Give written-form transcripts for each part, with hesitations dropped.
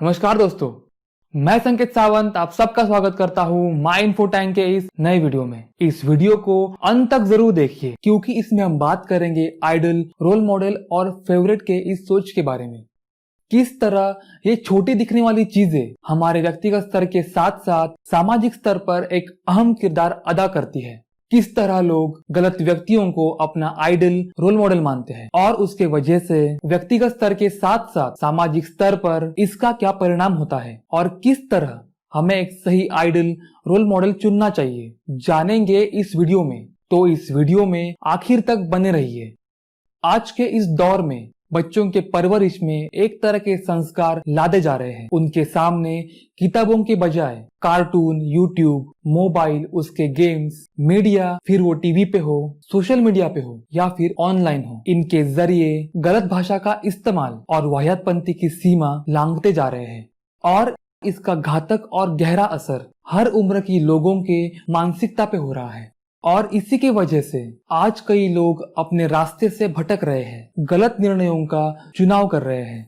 नमस्कार दोस्तों, मैं संकेत सावंत आप सबका स्वागत करता हूँ माई इन्फो टाइम के इस नए वीडियो में। इस वीडियो को अंत तक जरूर देखिए क्योंकि इसमें हम बात करेंगे आइडल, रोल मॉडल और फेवरेट के इस सोच के बारे में। किस तरह ये छोटी दिखने वाली चीजें हमारे व्यक्तिगत स्तर के साथ साथ सामाजिक स्तर पर एक अहम किरदार अदा करती है। किस तरह लोग गलत व्यक्तियों को अपना आइडल, रोल मॉडल मानते हैं और उसके वजह से व्यक्तिगत स्तर के साथ साथ सामाजिक स्तर पर इसका क्या परिणाम होता है और किस तरह हमें एक सही आइडल, रोल मॉडल चुनना चाहिए, जानेंगे इस वीडियो में। तो इस वीडियो में आखिर तक बने रहिए। आज के इस दौर में बच्चों के परवरिश में एक तरह के संस्कार लादे जा रहे हैं। उनके सामने किताबों के बजाय कार्टून, यूट्यूब, मोबाइल, उसके गेम्स, मीडिया, फिर वो टीवी पे हो, सोशल मीडिया पे हो या फिर ऑनलाइन हो, इनके जरिए गलत भाषा का इस्तेमाल और वाहियातपंथी की सीमा लांघते जा रहे हैं। और इसका घातक और गहरा असर हर उम्र की लोगों के मानसिकता पे हो रहा है और इसी के वजह से आज कई लोग अपने रास्ते से भटक रहे हैं, गलत निर्णयों का चुनाव कर रहे हैं।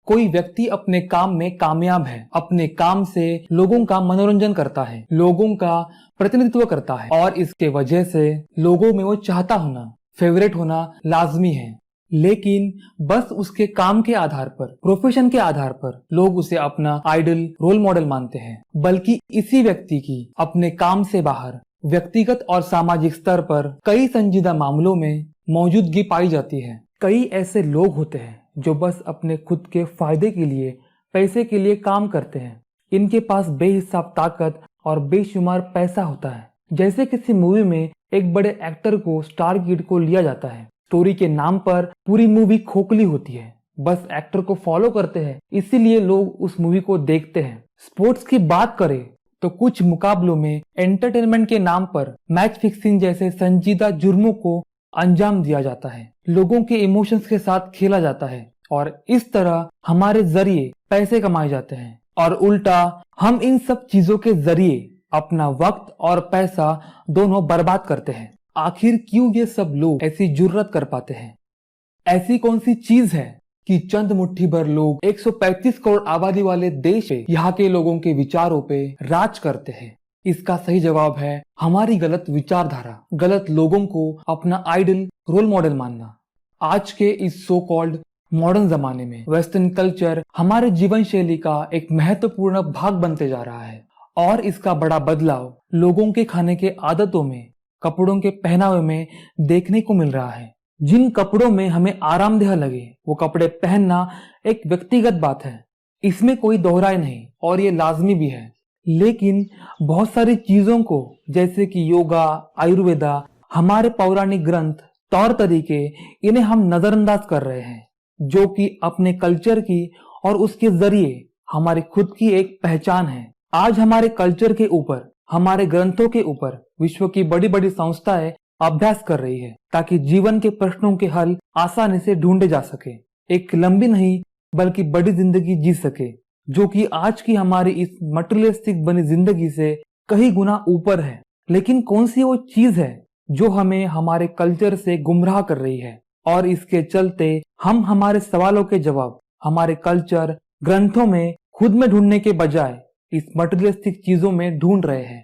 कोई व्यक्ति अपने काम में कामयाब है, अपने काम से लोगों का मनोरंजन करता है, लोगों का प्रतिनिधित्व करता है और इसके वजह से लोगों में वो चाहता होना, फेवरेट होना लाजमी है। लेकिन बस उसके काम के आधार पर, प्रोफेशन के आधार पर लोग उसे अपना आइडल, रोल मॉडल मानते हैं, बल्कि इसी व्यक्ति की अपने काम से बाहर व्यक्तिगत और सामाजिक स्तर पर कई संजीदा मामलों में मौजूदगी पाई जाती है। कई ऐसे लोग होते हैं जो बस अपने खुद के फायदे के लिए, पैसे के लिए काम करते हैं। इनके पास बेहिसाब ताकत और बेशुमार पैसा होता है। जैसे किसी मूवी में एक बड़े एक्टर को, स्टार किड को लिया जाता है। स्टोरी के नाम पर पूरी मूवी खोखली होती है, बस एक्टर को फॉलो करते हैं, इसीलिए लोग उस मूवी को देखते हैं। स्पोर्ट्स की बात करें तो कुछ मुकाबलों में एंटरटेनमेंट के नाम पर मैच फिक्सिंग जैसे संजीदा जुर्मों को अंजाम दिया जाता है, लोगों के इमोशंस के साथ खेला जाता है और इस तरह हमारे जरिए पैसे कमाए जाते हैं। और उल्टा हम इन सब चीजों के जरिए अपना वक्त और पैसा दोनों बर्बाद करते हैं। आखिर क्यों ये सब लोग ऐसी जुर्रत कर पाते हैं? ऐसी कौन सी चीज है कि चंद मुट्ठी भर लोग 135 करोड़ आबादी वाले देश में यहाँ के लोगों के विचारों पे राज करते हैं? इसका सही जवाब है हमारी गलत विचारधारा, गलत लोगों को अपना आइडल, रोल मॉडल मानना। आज के इस सो कॉल्ड मॉडर्न जमाने में वेस्टर्न कल्चर हमारे जीवन शैली का एक महत्वपूर्ण भाग बनते जा रहा है और इसका बड़ा बदलाव लोगों के खाने के आदतों में, कपड़ों के पहनावे में देखने को मिल रहा है। जिन कपड़ों में हमें आरामदेह लगे वो कपड़े पहनना एक व्यक्तिगत बात है, इसमें कोई दोहराई नहीं और ये लाजमी भी है। लेकिन बहुत सारी चीजों को जैसे कि योगा, आयुर्वेदा, हमारे पौराणिक ग्रंथ, तौर तरीके, इन्हें हम नजरअंदाज कर रहे हैं, जो कि अपने कल्चर की और उसके जरिए हमारी खुद की एक पहचान है। आज हमारे कल्चर के ऊपर, हमारे ग्रंथों के ऊपर विश्व की बड़ी बड़ी संस्थाएं अभ्यास कर रही है ताकि जीवन के प्रश्नों के हल आसानी से ढूंढे जा सके, एक लंबी नहीं बल्कि बड़ी जिंदगी जी सके, जो कि आज की हमारी इस मटेरियलिस्टिक बनी जिंदगी से कई गुना ऊपर है। लेकिन कौन सी वो चीज है जो हमें हमारे कल्चर से गुमराह कर रही है और इसके चलते हम हमारे सवालों के जवाब हमारे कल्चर, ग्रंथों में खुद में ढूंढने के बजाय इस मटेरियलिस्टिक चीजों में ढूंढ रहे हैं।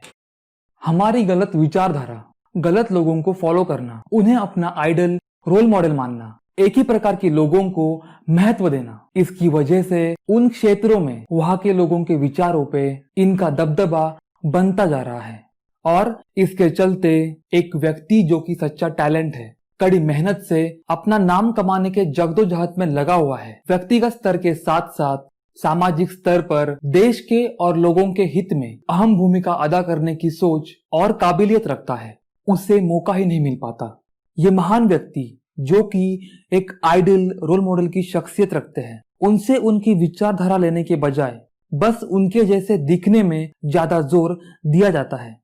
हमारी गलत विचारधारा, गलत लोगों को फॉलो करना, उन्हें अपना आइडल, रोल मॉडल मानना, एक ही प्रकार के लोगों को महत्व देना, इसकी वजह से उन क्षेत्रों में वहां के लोगों के विचारों पे इनका दबदबा बनता जा रहा है और इसके चलते एक व्यक्ति जो कि सच्चा टैलेंट है, कड़ी मेहनत से अपना नाम कमाने के जगदोजहद में लगा हुआ है, व्यक्तिगत स्तर के साथ साथ सामाजिक स्तर पर देश के और लोगों के हित में अहम भूमिका अदा करने की सोच और काबिलियत रखता है, उसे मौका ही नहीं मिल पाता। ये महान व्यक्ति जो कि एक आइडल, रोल मॉडल की शख्सियत रखते हैं, उनसे उनकी विचारधारा लेने के बजाय बस उनके जैसे दिखने में ज्यादा जोर दिया जाता है।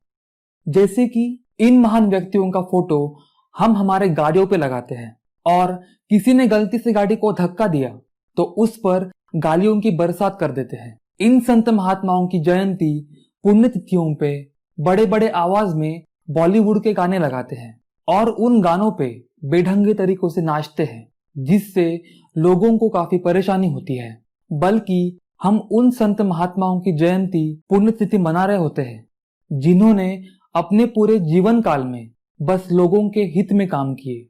जैसे कि इन महान व्यक्तियों का फोटो हम हमारे गाड़ियों पे लगाते हैं और किसी ने गलती से गाड़ी को धक्का दिया तो उस पर गालियों की बरसात कर देते हैं। इन संत महात्माओं की जयंती, पुण्यतिथियों पे बड़े बड़े आवाज में बॉलीवुड के गाने लगाते हैं और उन गानों पे बेढंगे तरीकों से नाचते हैं, जिससे लोगों को काफी परेशानी होती है। बल्कि हम उन संत महात्माओं की जयंती पुण्यतिथि मना रहे होते हैं जिन्होंने अपने पूरे जीवन काल में बस लोगों के हित में काम किए।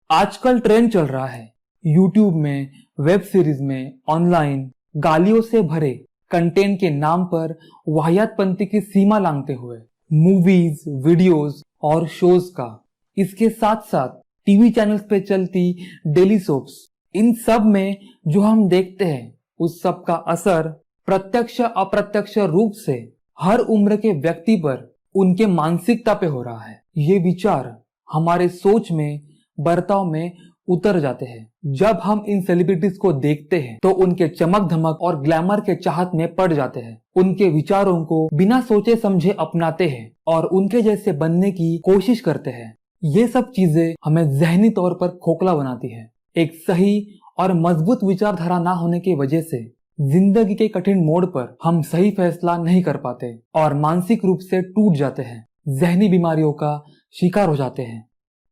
आजकल ट्रेंड चल रहा है यूट्यूब में, वेब सीरीज में, ऑनलाइन गालियों से भरे कंटेंट के नाम पर वाहियातपंथी की सीमा लांघते हुए मूवीज, वीडियोस और शोज का, इसके साथ साथ टीवी चैनल्स पे चलती डेली सोप्स, इन सब में जो हम देखते हैं उस सब का असर प्रत्यक्ष अप्रत्यक्ष रूप से हर उम्र के व्यक्ति पर, उनके मानसिकता पे हो रहा है। ये विचार हमारे सोच में, बर्ताव में उतर जाते हैं। जब हम इन सेलिब्रिटीज को देखते हैं तो उनके चमक धमक और ग्लैमर के चाहत में पड़ जाते हैं, उनके विचारों को बिना सोचे समझे अपनाते हैं और उनके जैसे बनने की कोशिश करते हैं। ये सब चीजें हमें जहनी तौर पर खोखला बनाती है। एक सही और मजबूत विचारधारा ना होने की वजह से जिंदगी के कठिन मोड़ पर हम सही फैसला नहीं कर पाते और मानसिक रूप से टूट जाते हैं, जहनी बीमारियों का शिकार हो जाते हैं।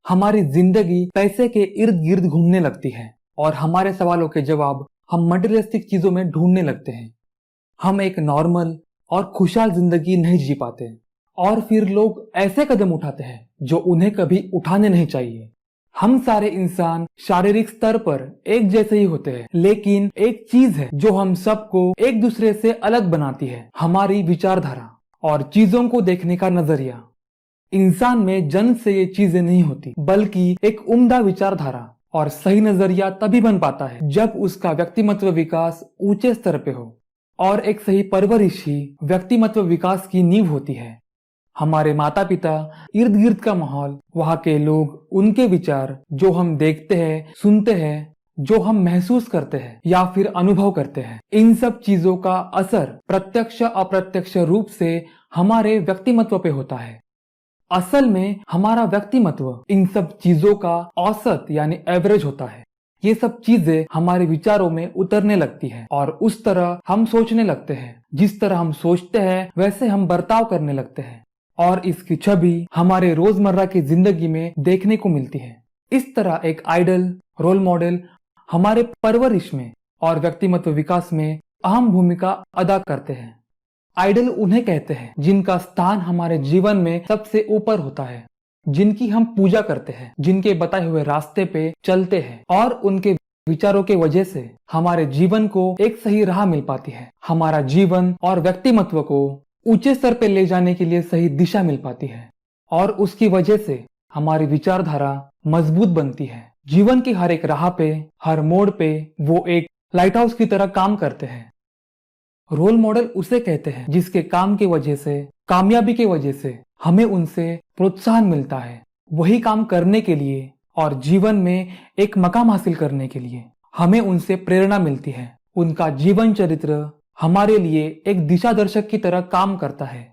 हमारी जिंदगी पैसे के इर्द गिर्द घूमने लगती है और हमारे सवालों के जवाब हम मटेरियलिस्टिक चीजों में ढूंढने लगते हैं। हम एक नॉर्मल और खुशहाल जिंदगी नहीं जी पाते और फिर लोग ऐसे कदम उठाते हैं जो उन्हें कभी उठाने नहीं चाहिए। हम सारे इंसान शारीरिक स्तर पर एक जैसे ही होते हैं, लेकिन एक चीज है जो हम सबको एक दूसरे से अलग बनाती है, हमारी विचारधारा और चीजों को देखने का नजरिया। इंसान में जन्म से ये चीजें नहीं होती, बल्कि एक उम्दा विचारधारा और सही नजरिया तभी बन पाता है जब उसका व्यक्तिमत्व विकास ऊंचे स्तर पे हो, और एक सही परवरिश ही व्यक्तिमत्व विकास की नींव होती है। हमारे माता पिता, इर्द गिर्द का माहौल, वहाँ के लोग, उनके विचार, जो हम देखते हैं, सुनते हैं, जो हम महसूस करते हैं या फिर अनुभव करते हैं, इन सब चीजों का असर प्रत्यक्ष अप्रत्यक्ष रूप से हमारे व्यक्तिमत्व पे होता है। असल में हमारा व्यक्तिमत्व इन सब चीजों का औसत यानी एवरेज होता है। ये सब चीजें हमारे विचारों में उतरने लगती है और उस तरह हम सोचने लगते हैं। जिस तरह हम सोचते हैं वैसे हम बर्ताव करने लगते हैं और इसकी छवि हमारे रोजमर्रा की जिंदगी में देखने को मिलती है। इस तरह एक आइडल, रोल मॉडल हमारे परवरिश में और व्यक्तिमत्व विकास में अहम भूमिका अदा करते हैं। आइडल उन्हें कहते हैं जिनका स्थान हमारे जीवन में सबसे ऊपर होता है, जिनकी हम पूजा करते हैं, जिनके बताए हुए रास्ते पे चलते हैं और उनके विचारों के वजह से हमारे जीवन को एक सही राह मिल पाती है। हमारा जीवन और व्यक्तिमत्व को ऊंचे स्तर पे ले जाने के लिए सही दिशा मिल पाती है और उसकी वजह से हमारी विचारधारा मजबूत बनती है। जीवन की हर एक राह पे, हर मोड़ पे वो एक लाइट हाउस की तरह काम करते हैं। रोल मॉडल उसे कहते हैं जिसके काम की वजह से, कामयाबी की वजह से हमें उनसे प्रोत्साहन मिलता है वही काम करने के लिए और जीवन में एक मकाम हासिल करने के लिए। हमें उनसे प्रेरणा मिलती है। उनका जीवन चरित्र हमारे लिए एक दिशा दर्शक की तरह काम करता है।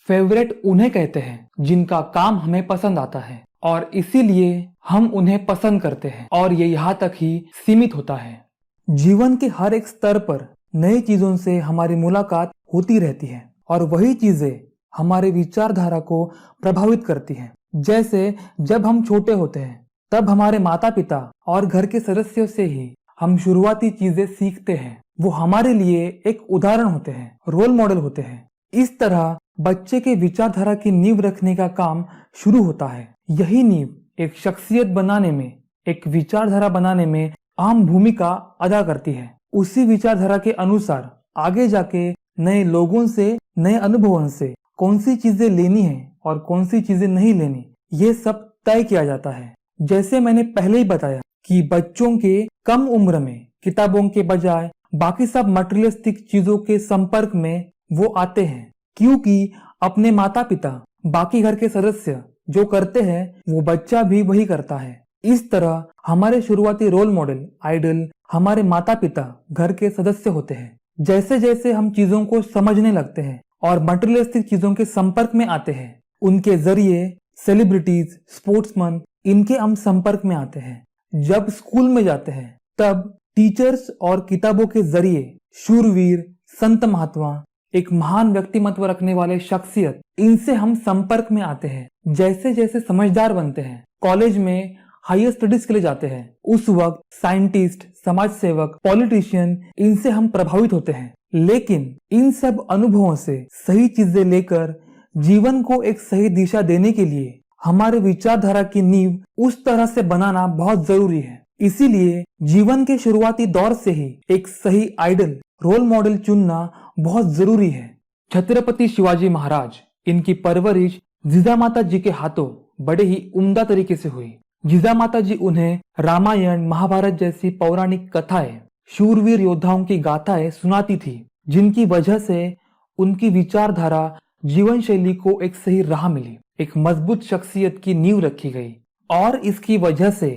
फेवरेट उन्हें कहते हैं जिनका काम हमें पसंद आता है और इसीलिए हम उन्हें पसंद करते हैं और ये यहाँ तक ही सीमित होता है। जीवन के हर एक स्तर पर नई चीजों से हमारी मुलाकात होती रहती है और वही चीजें हमारे विचारधारा को प्रभावित करती हैं। जैसे जब हम छोटे होते हैं तब हमारे माता पिता और घर के सदस्यों से ही हम शुरुआती चीजें सीखते हैं। वो हमारे लिए एक उदाहरण होते हैं, रोल मॉडल होते हैं। इस तरह बच्चे के विचारधारा की नींव रखने का काम शुरू होता है। यही नींव एक शख्सियत बनाने में, एक विचारधारा बनाने में अहम भूमिका अदा करती है। उसी विचारधारा के अनुसार आगे जाके नए लोगों से, नए अनुभवों से कौन सी चीजें लेनी है और कौन सी चीजें नहीं लेनी, ये सब तय किया जाता है। जैसे मैंने पहले ही बताया कि बच्चों के कम उम्र में किताबों के बजाय बाकी सब मटेरियलिस्टिक चीजों के संपर्क में वो आते हैं, क्योंकि अपने माता पिता, बाकी घर के सदस्य जो करते हैं वो बच्चा भी वही करता है। इस तरह हमारे शुरुआती रोल मॉडल, आइडल हमारे माता पिता, घर के सदस्य होते हैं। जैसे जैसे हम चीजों को समझने लगते हैं और मटेरियलिस्टिक चीजों के संपर्क में आते हैं, उनके जरिए सेलिब्रिटीज, स्पोर्ट्समैन, इनके हम संपर्क में आते हैं। जब स्कूल में जाते हैं तब टीचर्स और किताबों के जरिए शूरवीर, संत महात्मा, एक महान व्यक्तिमत्व रखने वाले शख्सियत, इनसे हम संपर्क में आते हैं। जैसे जैसे समझदार बनते हैं, कॉलेज में हायर स्टडीज के लिए जाते हैं, उस वक्त साइंटिस्ट, समाज सेवक, पॉलिटिशियन, इनसे हम प्रभावित होते हैं। लेकिन इन सब अनुभवों से सही चीजें लेकर जीवन को एक सही दिशा देने के लिए हमारे विचारधारा की नींव उस तरह से बनाना बहुत जरूरी है। इसीलिए जीवन के शुरुआती दौर से ही एक सही आइडल, रोल मॉडल चुनना बहुत जरूरी है। छत्रपति शिवाजी महाराज, इनकी परवरिश जिजामाता जी के हाथों बड़े ही उम्दा तरीके से हुई। जिजामाता जी उन्हें रामायण, महाभारत जैसी पौराणिक कथाएं, शूरवीर योद्धाओं की गाथाएं सुनाती थी, जिनकी वजह से उनकी विचारधारा, जीवन शैली को एक सही राह मिली, एक मजबूत शख्सियत की नींव रखी गई और इसकी वजह से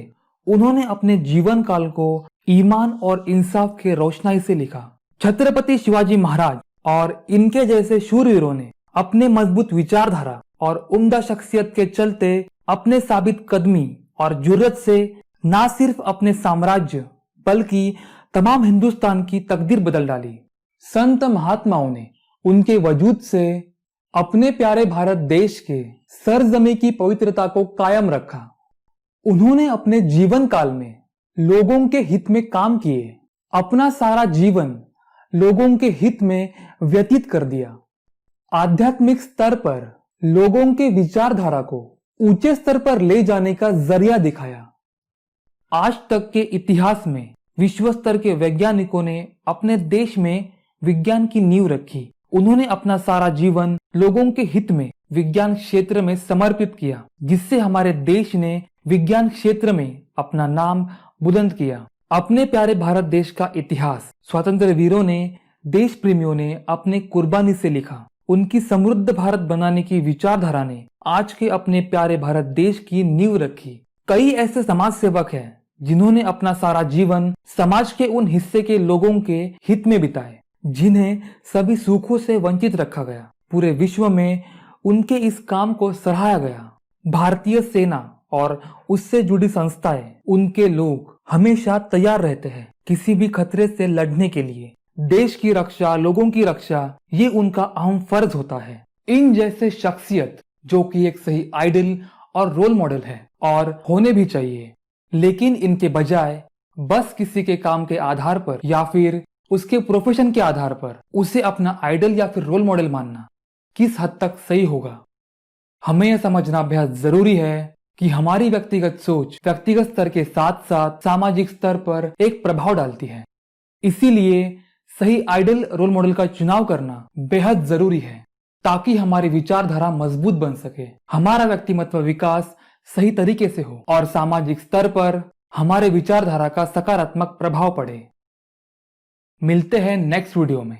उन्होंने अपने जीवन काल को ईमान और इंसाफ के रोशनाई से लिखा। छत्रपति शिवाजी महाराज और इनके जैसे शूरवीरों ने अपने मजबूत विचारधारा और उम्दा शख्सियत के चलते अपने साबित कदमी और जुर्रत से न सिर्फ अपने साम्राज्य बल्कि तमाम हिंदुस्तान की तकदीर बदल डाली। संत महात्माओं ने उनके वजूद से अपने प्यारे भारत देश के सरजमी की पवित्रता को कायम रखा। उन्होंने अपने जीवन काल में लोगों के हित में काम किए, अपना सारा जीवन लोगों के हित में व्यतीत कर दिया। आध्यात्मिक स्तर पर लोगों के विचारधारा को ऊंचे स्तर पर ले जाने का जरिया दिखाया। आज तक के इतिहास में विश्व स्तर के वैज्ञानिकों ने अपने देश में विज्ञान की नींव रखी। उन्होंने अपना सारा जीवन लोगों के हित में विज्ञान क्षेत्र में समर्पित किया, जिससे हमारे देश ने विज्ञान क्षेत्र में अपना नाम बुलंद किया। अपने प्यारे भारत देश का इतिहास स्वतंत्र वीरों ने, देश प्रेमियों ने अपने कुर्बानी से लिखा। उनकी समृद्ध भारत बनाने की विचारधारा ने आज के अपने प्यारे भारत देश की नींव रखी। कई ऐसे समाज सेवक हैं जिन्होंने अपना सारा जीवन समाज के उन हिस्से के लोगों के हित में बिताए जिन्हें सभी सुखों से वंचित रखा गया। पूरे विश्व में उनके इस काम को सराहा गया। भारतीय सेना और उससे जुड़ी संस्थाएं, उनके लोग हमेशा तैयार रहते हैं किसी भी खतरे से लड़ने के लिए। देश की रक्षा, लोगों की रक्षा, ये उनका अहम फर्ज होता है। इन जैसे शख्सियत जो कि एक सही आइडल और रोल मॉडल है और होने भी चाहिए, लेकिन इनके बजाय बस किसी के काम के आधार पर या फिर उसके प्रोफेशन के आधार पर उसे अपना आइडल या फिर रोल मॉडल मानना किस हद तक सही होगा। हमें यह समझना बेहद जरूरी है कि हमारी व्यक्तिगत सोच व्यक्तिगत स्तर के साथ साथ सामाजिक स्तर पर एक प्रभाव डालती है। इसीलिए सही आइडल रोल मॉडल का चुनाव करना बेहद जरूरी है ताकि हमारी विचारधारा मजबूत बन सके, हमारा व्यक्तिमत्व विकास सही तरीके से हो और सामाजिक स्तर पर हमारे विचारधारा का सकारात्मक प्रभाव पड़े। मिलते हैं नेक्स्ट वीडियो में।